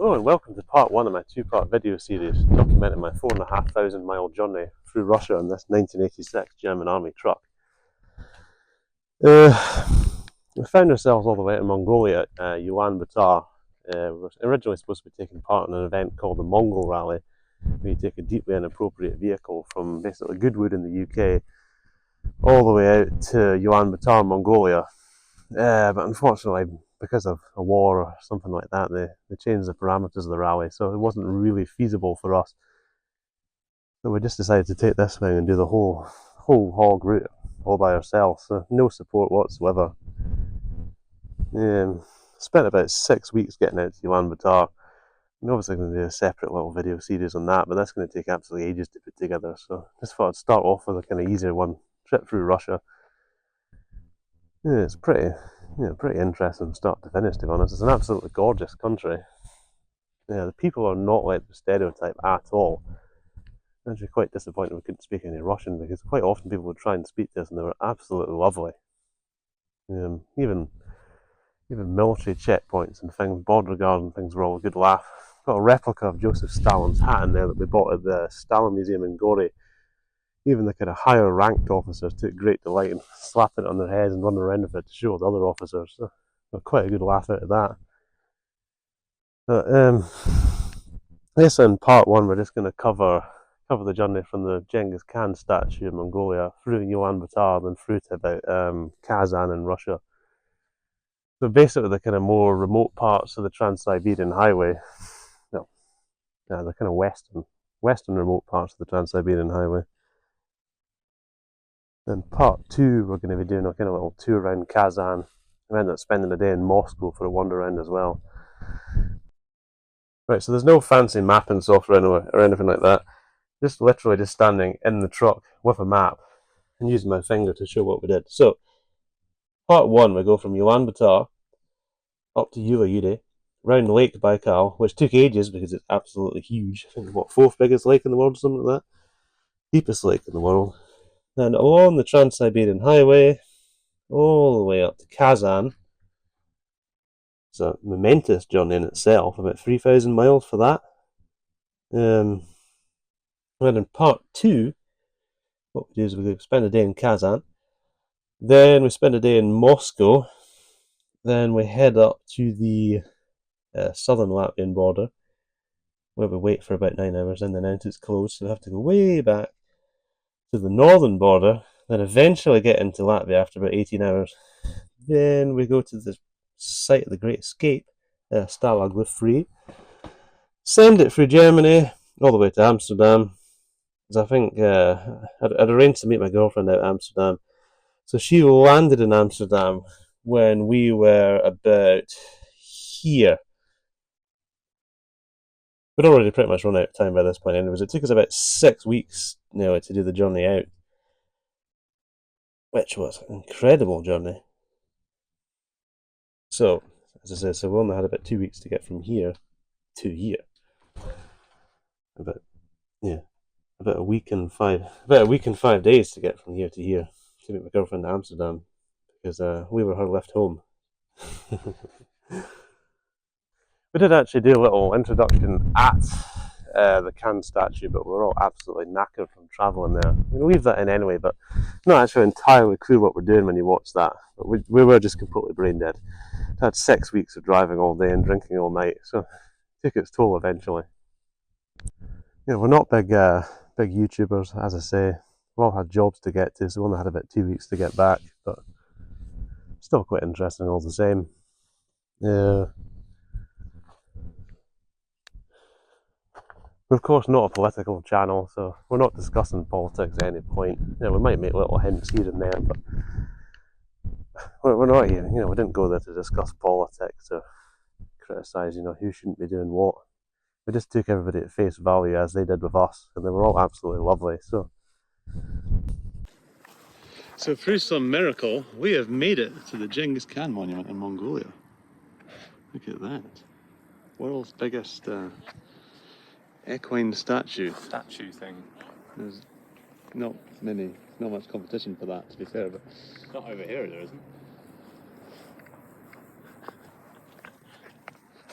Hello and welcome to part one of my two-part video series documenting my 4,500 mile journey through Russia in this 1986 German Army truck. We found ourselves all the way to Mongolia at Ullanbatar. We were originally supposed to be taking part in an event called the Mongol Rally, where you take a deeply inappropriate vehicle from basically Goodwood in the UK all the way out to Ullanbatar, Mongolia. But unfortunately, because of a war or something like that, they changed the parameters of the rally, so it wasn't really feasible for us. So we just decided to take this thing and do the whole hog route all by ourselves, so no support whatsoever. Spent about 6 weeks getting out to Ullanbatar. I'm obviously going to do a separate little video series on that, but that's going to take absolutely ages to put together, so just thought I'd start off with a kind of easier one, trip through Russia. Yeah, it's pretty interesting start to finish, to be honest. It's an absolutely gorgeous country. Yeah, the people are not like the stereotype at all. I'm actually quite disappointed we couldn't speak any Russian, because quite often people would try and speak to us and they were absolutely lovely. Even military checkpoints and things, border guard and things were all a good laugh. Got a replica of Joseph Stalin's hat in there that we bought at the Stalin Museum in Gori. Even the kind of higher ranked officers took great delight in slapping it on their heads and running around with it to show the other officers. So got quite a good laugh out of that. But I guess in part one we're just going to cover the journey from the Genghis Khan statue in Mongolia through Ulaanbaatar, then through to about Kazan in Russia. So basically the kind of more remote parts of the Trans-Siberian Highway, the kind of western remote parts of the Trans-Siberian Highway. Then part two, we're going to be doing a kind of little tour around Kazan. We ended up spending a day in Moscow for a wander around as well. Right, so there's no fancy mapping software or anything like that. Just literally just standing in the truck with a map and using my finger to show what we did. So, part one, we go from Ulaanbaatar up to Ullanbatar, round Lake Baikal, which took ages because it's absolutely huge. I think, fourth biggest lake in the world or something like that? Deepest lake in the world. And along the Trans-Siberian Highway, all the way up to Kazan. It's a momentous journey in itself, about 3,000 miles for that. And in part two, what we do is we spend a day in Kazan, then we spend a day in Moscow, then we head up to the southern Latvian border, where we wait for about 9 hours, and then it's closed, so we have to go way back to the northern border, then eventually get into Latvia after about 18 hours. Then we go to the site of the Great Escape, Stalag Luft Free, send it through Germany all the way to Amsterdam, because I think I'd arranged to meet my girlfriend out at Amsterdam, so she landed in Amsterdam when we were about here. We'd already pretty much run out of time by this point anyways. It took us about 6 weeks nearly to do the journey out, which was an incredible journey. So, as I said, we only had about 2 weeks to get from here to here. About a week and 5 days to get from here to here to meet my girlfriend in Amsterdam, because we were her left home. We did actually do a little introduction at the Khan statue, but we were all absolutely knackered from travelling there. We'll leave that in anyway, but not actually entirely clear what we're doing when you watch that. But we were just completely brain dead. We had 6 weeks of driving all day and drinking all night, so it took its toll eventually. We're not big YouTubers, as I say. We all had jobs to get to, so we only had about 2 weeks to get back, but still quite interesting all the same. We're of course not a political channel, so we're not discussing politics at any point. We might make little hints here and there, but we're not here. We didn't go there to discuss politics or criticise, who shouldn't be doing what. We just took everybody at face value as they did with us, and they were all absolutely lovely. So through some miracle, we have made it to the Genghis Khan monument in Mongolia. Look at that. World's biggest equine statue thing. There's not much competition for that, to be fair, but Not over here, there isn't.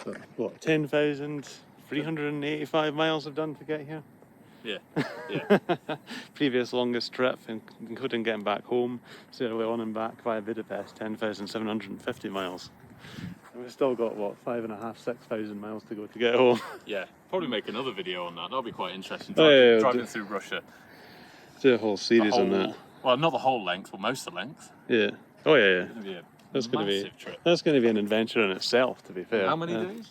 So, what, 10,385 miles I've done to get here? Yeah, yeah. Previous longest trip, including getting back home, so on and back via Budapest, 10,750 miles. And we've still got, what, 5,500, 6,000 miles to go to get home. Yeah, probably make another video on that. That'll be quite interesting. Driving through Russia. Do a whole series on that. Well, not the whole length, but most of the length. Yeah. Oh yeah, It's going to be a massive trip. That's going to be an adventure in itself, to be fair. How many days?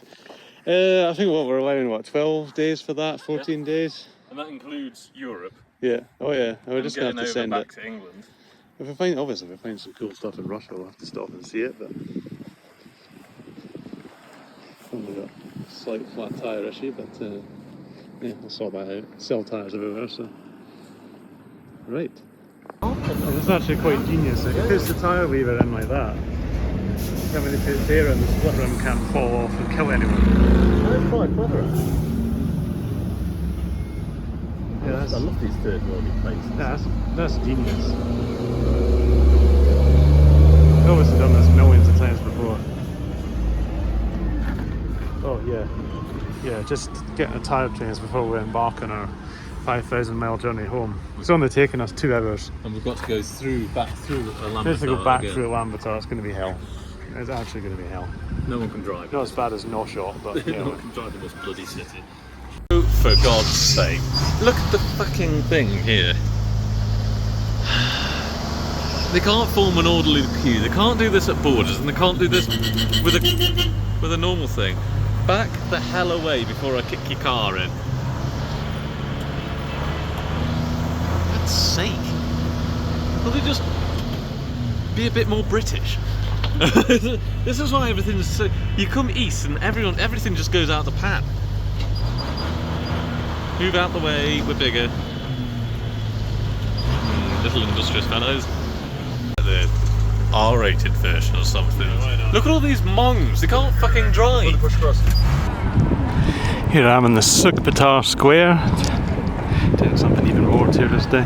I think we're allowing, 12 days for that, 14 days? And that includes Europe. Yeah. Oh yeah. We're just going to have to send back to England. If we find some cool stuff in Russia, we'll have to stop and see it, but only got a slight flat tyre issue, but yeah, we'll sort that out. Sell tyres everywhere, so. Right. It's actually quite genius. If it puts the tyre lever in like that, then when they put it there and the split rim can't fall off and kill anyone. That's quite clever. Yeah, I love these third world places. Yeah, that's genius. I've obviously done this millions of times before. Oh yeah. Yeah, just getting a tyre change before we embark on our 5,000 mile journey home. It's only taken us 2 hours. And we've got to go back through Ullanbatar. We have to go back through Ullanbatar. It's going to be hell. It's actually going to be hell. No one can drive. Not as bad as No Shot, but yeah. No one can drive in this bloody city. Oh, for God's sake. Look at the fucking thing here. They can't form an orderly queue. They can't do this at borders, and they can't do this with a normal thing. Back the hell away before I kick your car in. For God's sake. Will they just be a bit more British? This is why everything's so... You come east and everything just goes out the pan. Move out the way, we're bigger. Little industrious fellows. The R-rated version or something. Look at all these Mongs, they can't fucking drive. Here I am in the Ullanbatar Square, doing something even more touristy.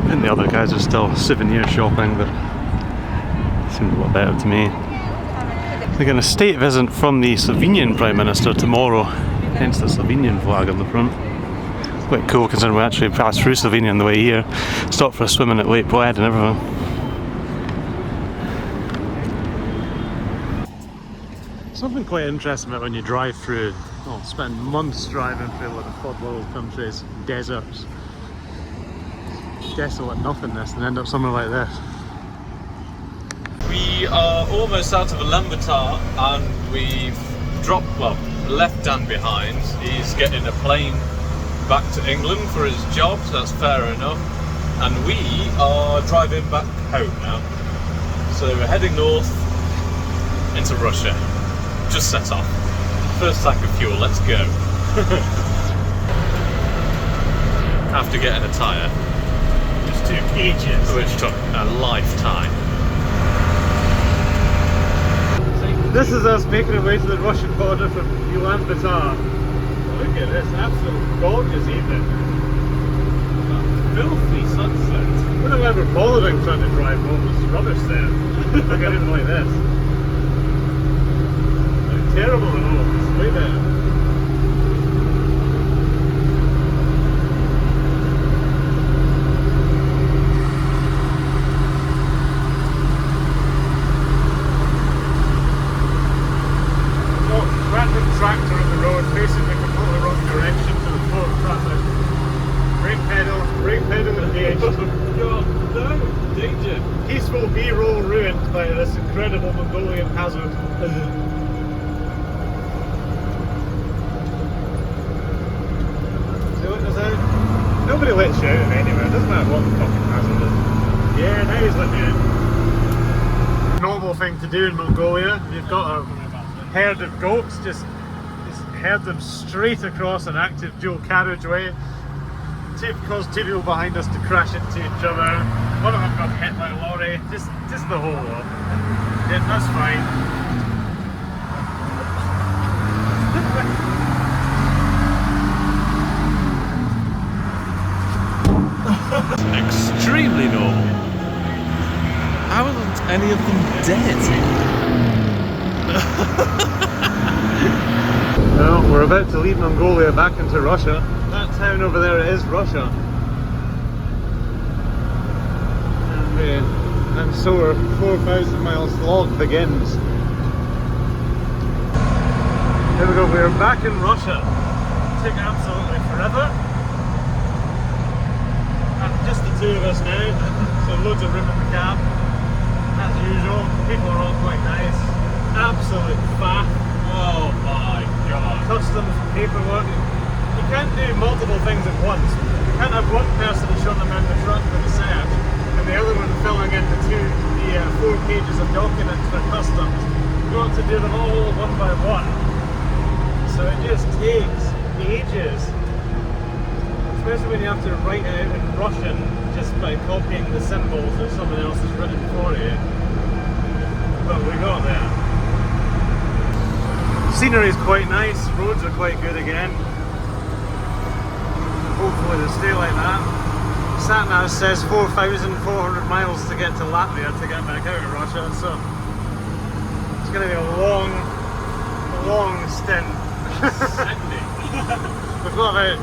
And the other guys are still souvenir shopping, but it seems a lot better to me. They're getting a state visit from the Slovenian Prime Minister tomorrow, hence the Slovenian flag on the front. Quite cool considering we actually passed through Slovenia on the way here, stopped for a swim in at Lake Baikal and everything. Something quite interesting about when you drive through, spend months driving through like the third world countries, deserts, desolate nothingness, and end up somewhere like this. We are almost out of Ullanbatar and we've left Dan behind. He's getting a plane back to England for his job, so that's fair enough. And we are driving back home now. So we're heading north into Russia. Just set off. First tank of fuel, let's go. After getting a tyre, which took ages, which took a lifetime. This is us making our way to the Russian border from Ullanbatar. Look at this, absolutely gorgeous evening. Filthy sunset. Would have ever bothered trying to drive home, it's rubbish there. Like I didn't like this. Terrible at all, it's way better. Random tractor on the road facing the completely wrong direction to the flow of traffic. Brake pedal engaged. God, no, danger. Peaceful B-roll ruined by this incredible Mongolian hazard. See what this out? Nobody lets you out of anywhere, it doesn't matter what the fucking hazard is. Yeah, now he's letting you in. Normal thing to do in Mongolia. You've got a herd of goats, just herd them straight across an active dual carriageway. Caused two people behind us to crash into each other. One of them got hit by a lorry. Just the whole lot. Yeah, that's fine. Extremely normal. any of them dead? Well, we're about to leave Mongolia back into Russia. That town over there is Russia. And so our 4,000 miles slog begins. Here we go, we're back in Russia. It took absolutely forever. And just the two of us now, so loads of room in the cab. As usual, people are all quite nice. Absolute faff. Oh my god. Customs, paperwork. You can't do multiple things at once. You can't have one person showing them around the truck with a search and the other one filling in the 4 pages of documents for customs. You've got to do them all one by one. So it just takes ages. Especially when you have to write it out in Russian just by copying the symbols that someone else has written for you. But we got there. Scenery is quite nice, roads are quite good again. Hopefully they'll stay like that. Sat-nav says 4,400 miles to get to Latvia to get back out of Russia, so it's going to be a long stint. We've got about,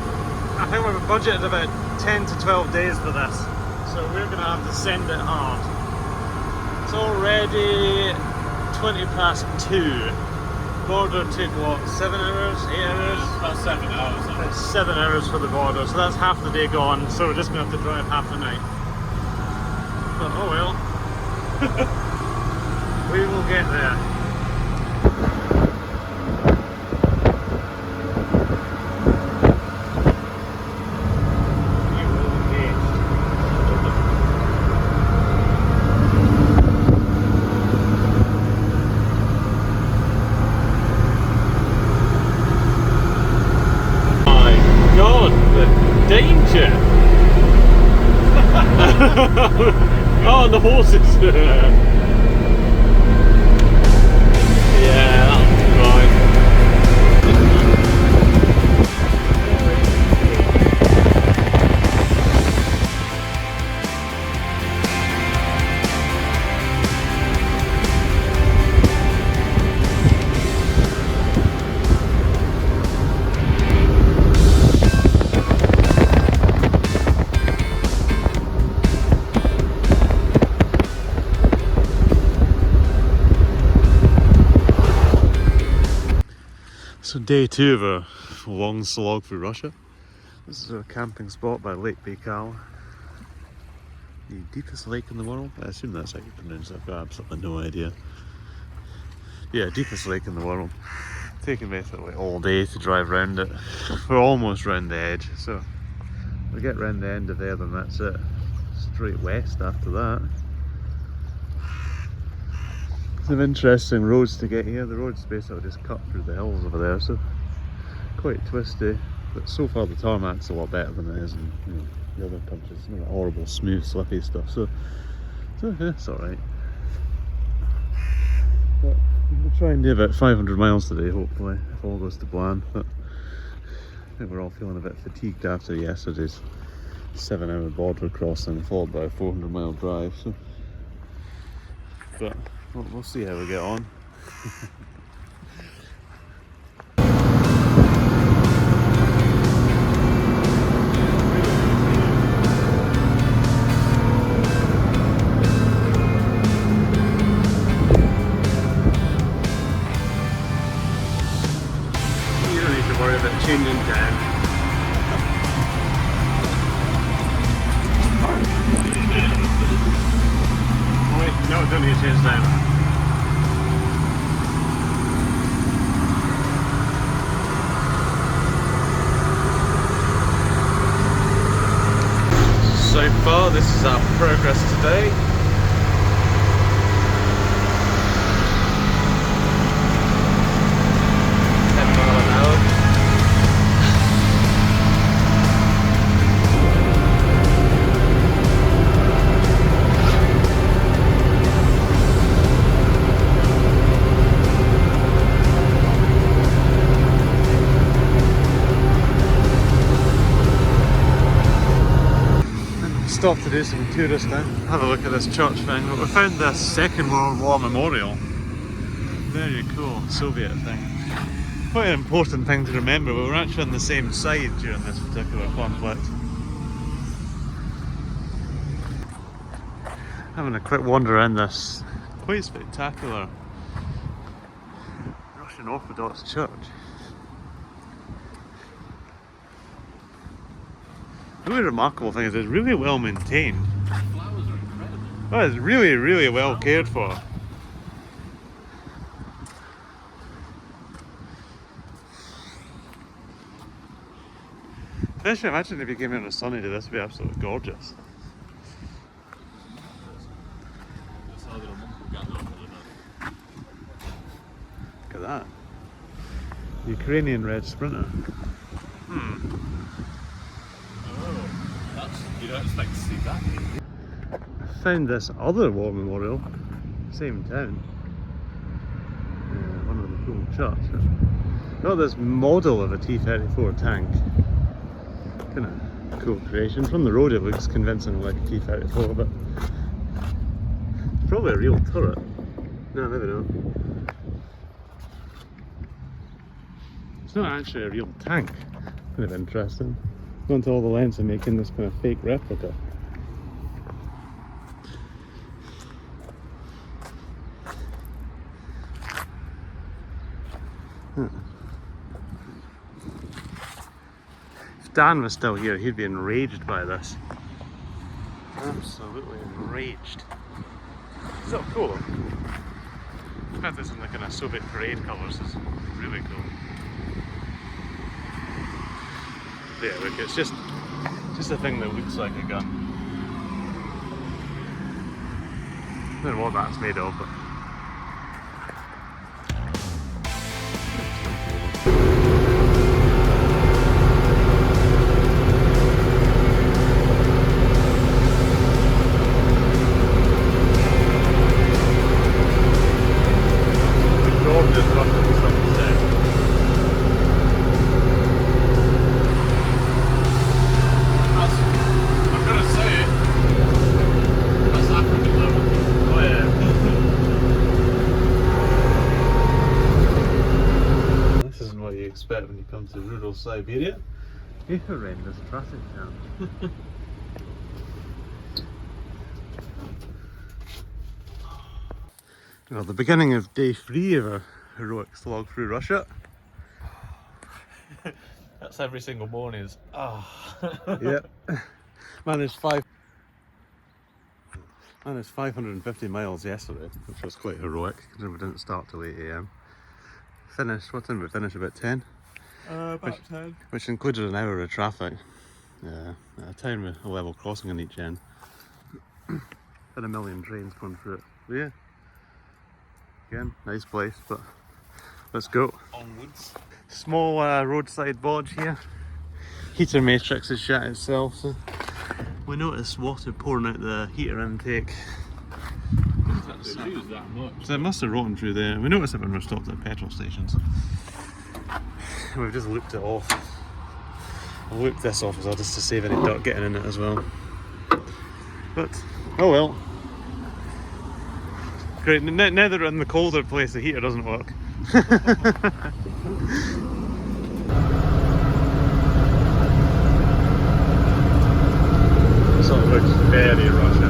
I think we've budgeted about 10 to 12 days for this, so we're going to have to send it hard. It's already 20 past 2. Border took what, 7 hours, 8 hours? About 7 hours. About 7 hours for the border, so that's half the day gone, so we're just going to have to drive half the night. But oh well. We will get there. Danger! Oh, and the horses! Yeah, that'll be right. So day 2 of a long slog through Russia. This is a camping spot by Lake Baikal. The deepest lake in the world? I assume that's how you pronounce it, I've got absolutely no idea. Yeah, deepest lake in the world. Taking basically all day to drive around it. We're almost round the edge, so we get round the end of there, then that's it. Straight west after that. Some interesting roads to get here. The road's basically just cut through the hills over there, so quite twisty. But so far the tarmac's a lot better than it is in the other countries. It's not horrible, smooth, slippy stuff. So yeah, it's alright. But we'll try and do about 500 miles today, hopefully, if all goes to plan. But I think we're all feeling a bit fatigued after yesterday's 7-hour border crossing, followed by a 400-mile drive. So, but we'll see how we get on. You don't need to worry about changing down. Wait, no, don't need to change down. So far, this is our progress today. stop to do some touristing. Have a look at this church thing. But we found this Second World War memorial. Very cool Soviet thing. Quite an important thing to remember, but we're actually on the same side during this particular conflict. Having a quick wander in this quite spectacular Russian Orthodox church. The really remarkable thing is it's really well maintained. The flowers are incredible. Oh, it's really, really well cared for. Especially imagine if you came in on a sunny day, this would be absolutely gorgeous. Look at that. Ukrainian red sprinter. You don't expect to see that. I found this other war memorial, same town. One of the cool shots. Got this model of a T-34 tank. Kind of cool creation. From the road it looks convincingly like a T-34, but it's probably a real turret. No, maybe not. It's not actually a real tank. Kind of interesting. Gone to all the lengths of making this kind of fake replica. If Dan was still here, he'd be enraged by this. Absolutely enraged. Is that cool? In fact, this in the kind of Soviet parade colours is really cool. Yeah, look, it's just a thing that looks like a gun. I don't know what that's made of, but expect when you come to rural Siberia. A horrendous traffic jam. Well, the beginning of day 3 of a heroic slog through Russia. That's every single morning. Is Yep. Managed 550 miles yesterday, which was quite heroic considering we didn't start till 8 AM. Finished, what time did we finish? About 10? about 10. Which included an hour of traffic. A town with a level crossing on each end. Had a million trains going through it. But yeah. Again, nice place, but let's go. Onwards. Small roadside bodge here. Heater matrix has shut itself, so we noticed water pouring out the heater intake. That much. So it must have rotten through there. We noticed it when we were stopped at petrol stations. We've just looped it off. I'll loop this off as well just to save any dirt getting in it as well. But, oh well. Great, now that we're in the colder place, the heater doesn't work. This all looks very Russian.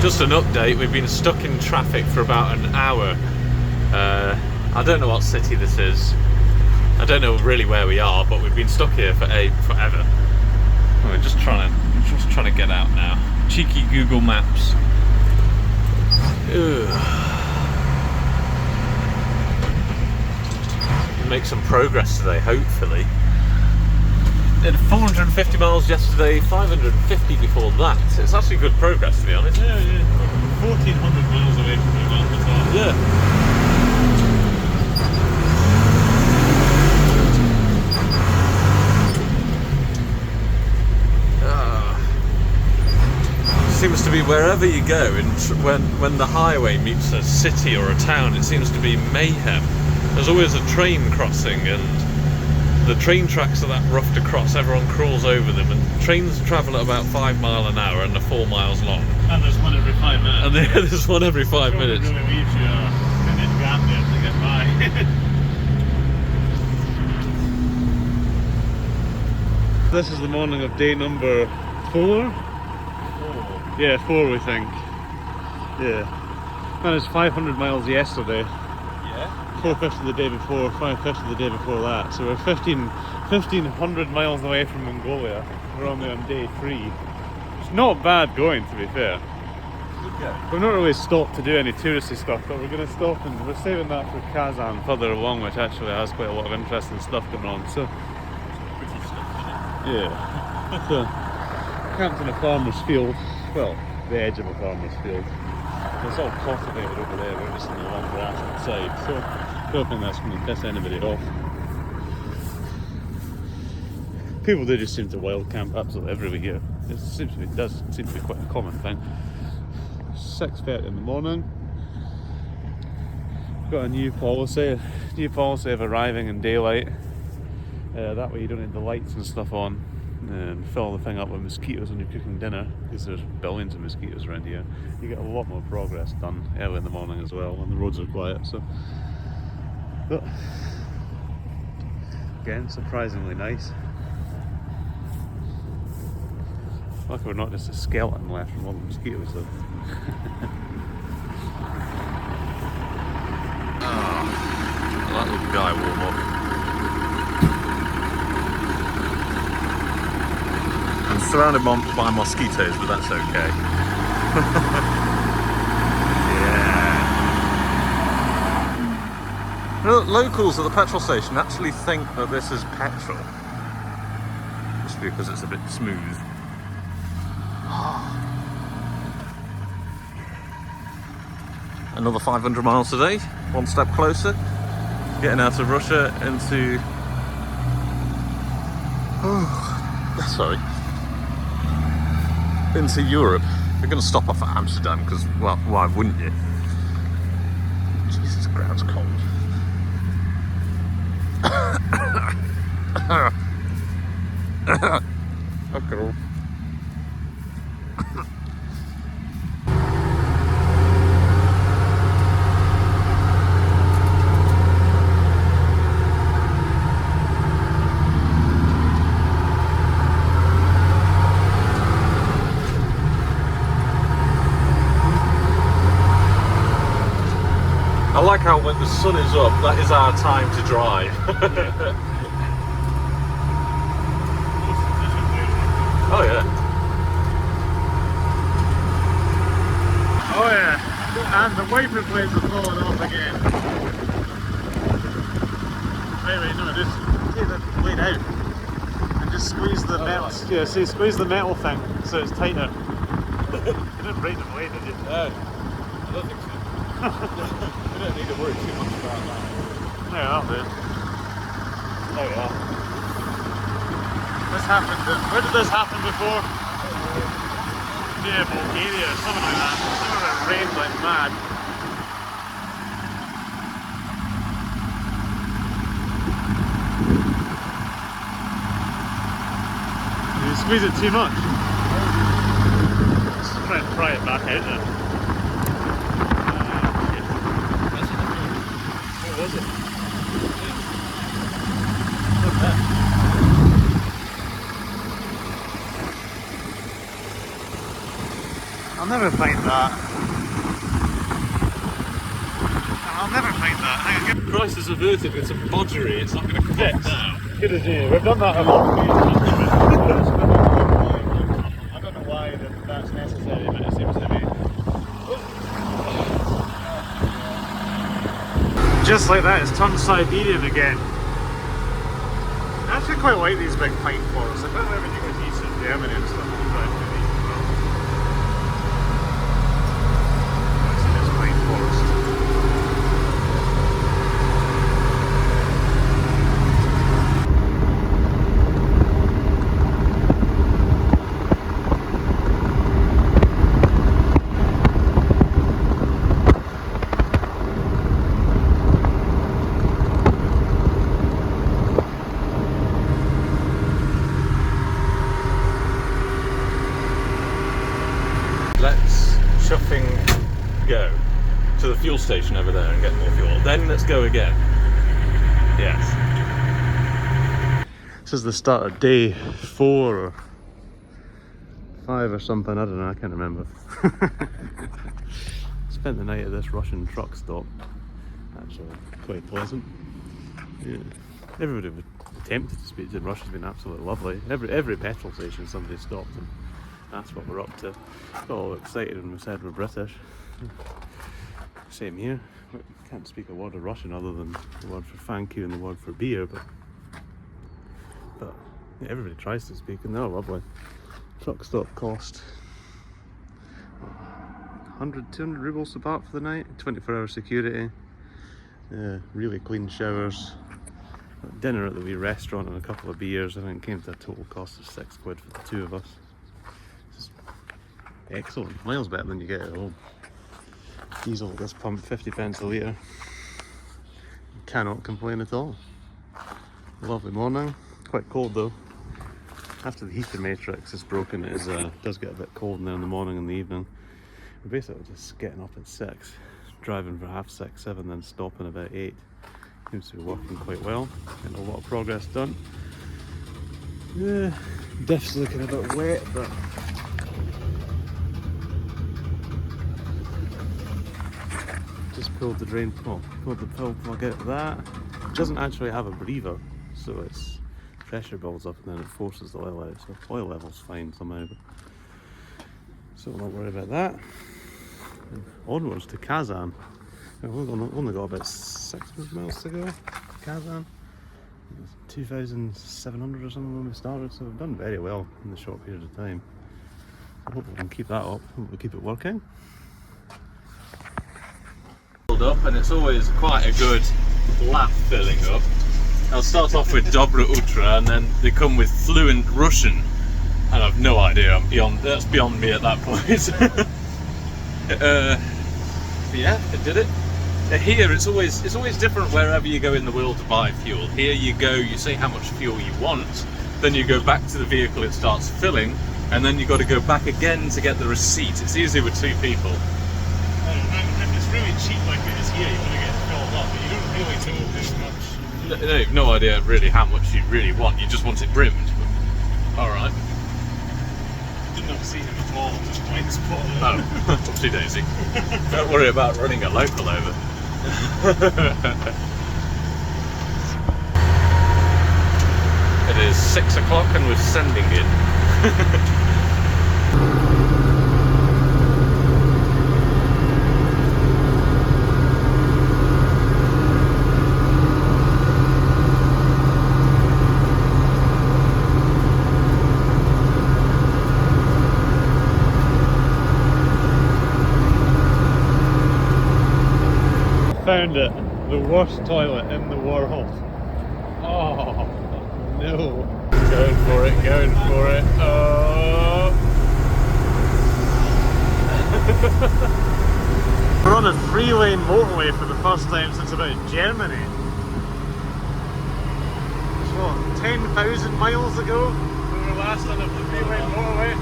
Just an update, we've been stuck in traffic for about an hour. I don't know what city this is. I don't know really where we are, but we've been stuck here for forever. We're just trying to get out now. Cheeky Google Maps. Ugh. Make some progress today, hopefully. Did 450 miles yesterday, 550 before that. It's actually good progress, to be honest. Yeah, yeah. 1,400 miles away from Ullanbatar. Yeah. Seems to be wherever you go, and when the highway meets a city or a town, it seems to be mayhem. There's always a train crossing, and the train tracks are that rough to cross, everyone crawls over them, and trains travel at about 5 miles an hour and are 4 miles long. And there's one every 5 minutes. And there's one every 5 minutes. It really leaves you a minute gap there to get by. This is the morning of day number 4. Yeah, 4 we think. Yeah. Managed 500 miles yesterday. Yeah. 450 the day before, 550 the day before that. So we're 1,500 miles away from Mongolia. We're only on day 3. It's not bad going, to be fair. Okay. We've not really stopped to do any touristy stuff, but we're going to stop and we're saving that for Kazan further along, which actually has quite a lot of interesting stuff going on. So, Pretty stuff, isn't it? yeah. So, camped in a farmer's field. Well, the edge of a farmer's field. It's all cultivated over there, we're just in the long grass outside, so I don't think that's going to piss anybody off. People do just seem to wild camp absolutely everywhere here. It does seem to be quite a common thing. 6:30 in the morning. Got a new policy of arriving in daylight. That way you don't need the lights and stuff on. And fill the thing up with mosquitoes when you're cooking dinner, because there's billions of mosquitoes around here. You get a lot more progress done early in the morning as well when the roads are quiet. So, but again, surprisingly nice. Lucky we're not just a skeleton left from all the mosquitoes though. That little guy warm up. I'm surrounded by mosquitoes, but that's okay. Yeah. Locals at the petrol station actually think that this is petrol. Just because it's a bit smooth. Another 500 miles today, one step closer. Getting out of Russia into... sorry. Into Europe. We're going to stop off at Amsterdam because, well, why wouldn't you? Jesus, the ground's cold. Okay. I like how when the sun is up, that is our time to drive. Oh yeah. Oh yeah, and the wiper blades are falling off again. Wait, no, just take the blade out and just squeeze the metal. Yeah, see, squeeze the metal thing so it's tighter. You didn't break the blade, did you? No, I don't think so. We don't need to worry too much about that. No, that'll do. There we are. This happened. Where did this happen before? Yeah, Bulgaria or something like that. Somewhere where it rained like mad. You squeeze it too much. Let's try and pry it back out then. What was it? What's that? I'll never find that. I'll never find that. Hang on, Crisis averted with some bodgery, it's not going to come Yes. up now. good as you. We've done that a lot. I don't know why that's necessary, but it seems to be. Just like that, it's turned Siberian again. I actually quite like these big pine forests. I can't remember when you go east in Germany and stuff. You drive through these as well. See this pine forest. Let's chuffing go to the fuel station over there and get more fuel. Then let's go again. Yes. This is the start of day 4 or 5 or something, I don't know, I can't remember. Spent the night at this Russian truck stop. Actually, quite pleasant. Yeah. Everybody would attempted to speak to in Russia's been absolutely lovely. Every petrol station somebody stopped and asked what we're up to. Got all excited when we said we're British. Same here. Can't speak a word of Russian other than the word for thank you and the word for beer, but yeah, everybody tries to speak and they're lovely. Truck stop cost 100, 200 rubles to park for the night, 24-hour security, really clean showers, dinner at the wee restaurant and a couple of beers. I think it came to a total cost of £6 for the two of us. This is excellent, miles better than you get at home. Diesel at this pump, 50 pence a litre. Cannot complain at all. Lovely morning, quite cold though. After the heater matrix is broken, it does get a bit cold in there in the morning and the evening. We're basically just getting up at 6, driving for half 6, 7, then stopping about 8. Seems to be working quite well, getting a lot of progress done. Yeah, diff's looking a bit wet, but just pulled the drain plug, pulled the pull plug out of that. It doesn't actually have a breather, so it's pressure builds up and then it forces the oil out, so oil level's fine somehow, so I'm not worried about that. And onwards to Kazan. We've only got about 600 miles to go to Kazan. 2,700 or something when we started, so we've done very well in the short period of time. I hope we can keep that up, hope we keep it working. Up, and it's always quite a good laugh filling up. I'll start off with Dobra Utra and then they come with fluent Russian and I've no idea, that's beyond me at that point. Yeah, it did it. Here it's always different wherever you go in the world to buy fuel. Here you go, you say how much fuel you want, then you go back to the vehicle, it starts filling, and then you've got to go back again to get the receipt. It's easy with 2 people. If it's really cheap like it is here, you're going to get filled up, but you don't really know this much. No, you've no idea really how much you really want, you just want it brimmed. Alright. Did not see him at all, just blind spot. Oh, oopsie daisy. Don't worry about running a local over. It is 6 o'clock and we're sending it. Found it. The worst toilet in the world. Oh, No. going for it, going for it. Oh. We're on a 3-lane motorway for the first time since about Germany. It's what, 10,000 miles ago? We were last on a 3-lane motorway?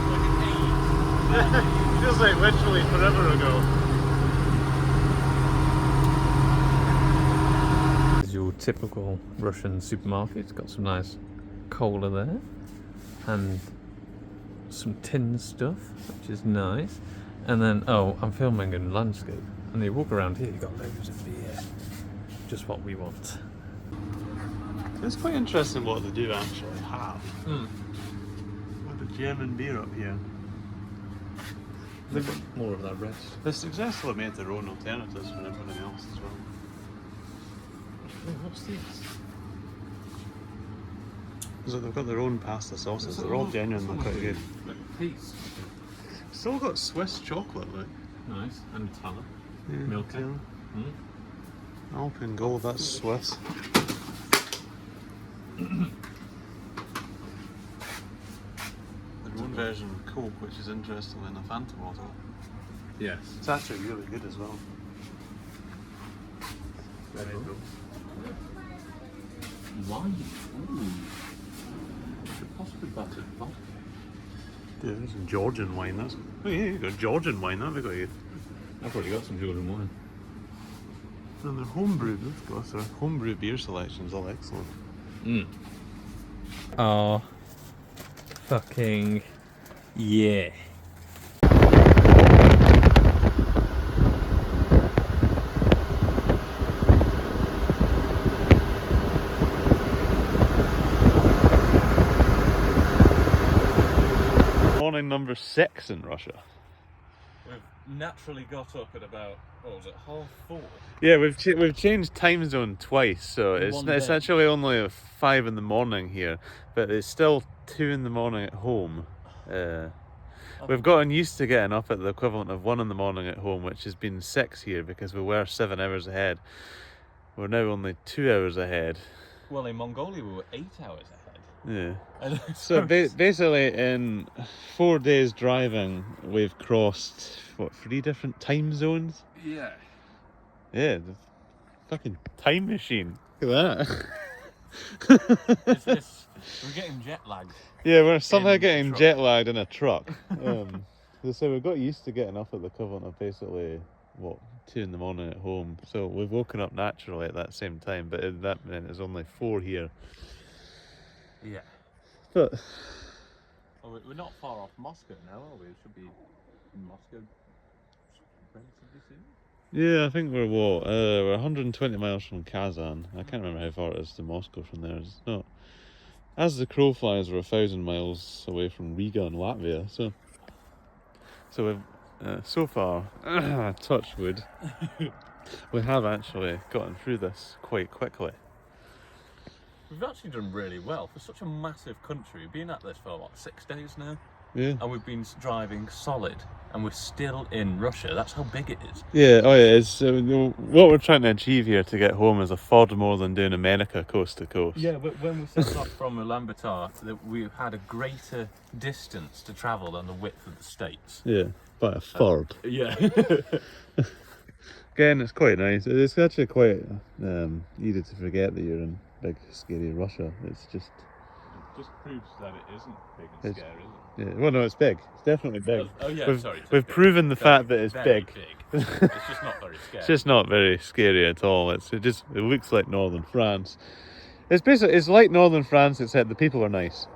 Feels like literally forever ago. Your typical Russian supermarket. It's got some nice cola there and some tin stuff, which is nice. And then, oh, I'm filming in landscape, And you walk around here, you've got loads of beer. Just what we want. It's quite interesting what they do actually have. Mm. With the German beer up here. They've got more of that rest. They successfully made their own alternatives for everything else as well. Oh, what's this? So they've got their own pasta sauces. They're all genuinely quite good. Like peas. Still got Swiss chocolate, look. Nice. And Tana. Yeah, Milk. yeah. Mm. Alpengold, that's Swiss. Their own version of Coke, which is interestingly in a Fanta bottle. Yes. It's actually really good as well. Red Bull. Wine. Ooh. Could possibly battered vodka. Dude, there's some Georgian wine. That's. Oh yeah, you got Georgian wine. That'd be quite good. I've already got some Georgian wine. And their homebrew, of course, their homebrew beer selection is all excellent. Mm. Oh, fucking yeah. Morning number 6 in Russia. We've naturally got up at about, what was it, 4:30? Yeah, we've changed time zone twice, so it's One day. actually only 5 in the morning here, but it's still 2 in the morning at home. We've gotten used to getting up at the equivalent of 1 in the morning at home, which has been 6 here because we were 7 hours ahead. We're now only 2 hours ahead. Well, in Mongolia we were 8 hours ahead. Yeah. So basically, in 4 days driving, we've crossed what, 3 different time zones? Yeah. Yeah, the fucking time machine. Look at that. We're getting jet lagged. Yeah, we're somehow In getting truck. jet lagged in a truck. So we've got used to getting up at the equivalent of basically, what, 2 in the morning at home. So we've woken up naturally at that same time, but that meant it's only 4 here. Yeah. But Well, we're not far off Moscow now, are we? We should be in Moscow relatively soon. yeah, I think we're what? We're 120 miles from Kazan. I can't remember how far it is to Moscow from there. It's not. As the crow flies, we're 1,000 miles away from Riga in Latvia. So we've so far, touch wood, we have actually gotten through this quite quickly. We've actually done really well for such a massive country. We've been at this for what, 6 days now? Yeah. And we've been driving solid, and we're still in Russia. That's how big it is. Yeah, oh yeah, it's what we're trying to achieve here to get home is a third more than doing America coast to coast. Yeah, but when we set off from Ullanbatar, we've had a greater distance to travel than the width of the states. Yeah, by a third. Yeah. Again, it's quite nice. It's actually quite easy to forget that you're in big, scary Russia. It's just... It just proves that it isn't big and It's- scary, is it? Yeah, well, no, it's big. It's definitely big. Oh yeah, We've- sorry. it's we've big. proven the Very, fact that it's very big. It's just not very scary. It's just not very scary at all. It looks like northern France. It's like northern France, except the people are nice.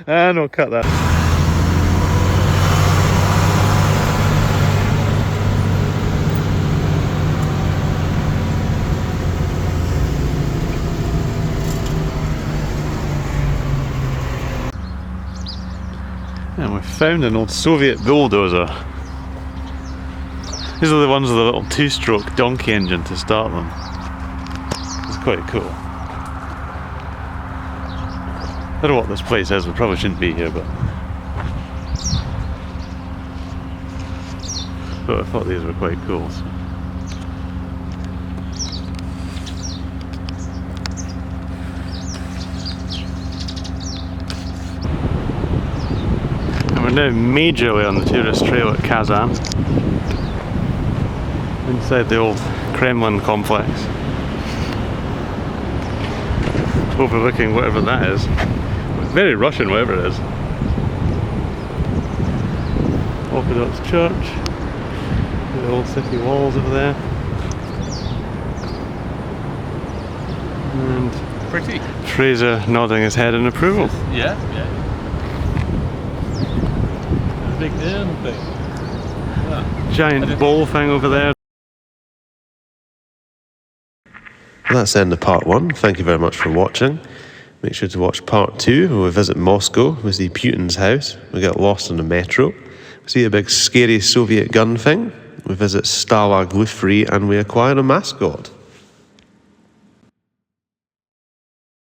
No, cut that. And we found an old Soviet bulldozer. These are the ones with a little 2-stroke donkey engine to start them. It's quite cool. I don't know what this place is, we probably shouldn't be here, but I thought these were quite cool. So. We're now majorly on the tourist trail at Kazan, inside the old Kremlin complex, overlooking whatever that is. Very Russian, whatever it is. Orthodox Church, the old city walls over there, and Pretty. Fraser nodding his head in approval. Yeah. Big damn thing. Giant bowl thing over there. Well, that's the end of part 1. Thank you very much for watching. Make sure to watch part 2, where we visit Moscow. We see Putin's house. We get lost in the metro. We see a big scary Soviet gun thing. We visit Stalag Luftfree and we acquire a mascot.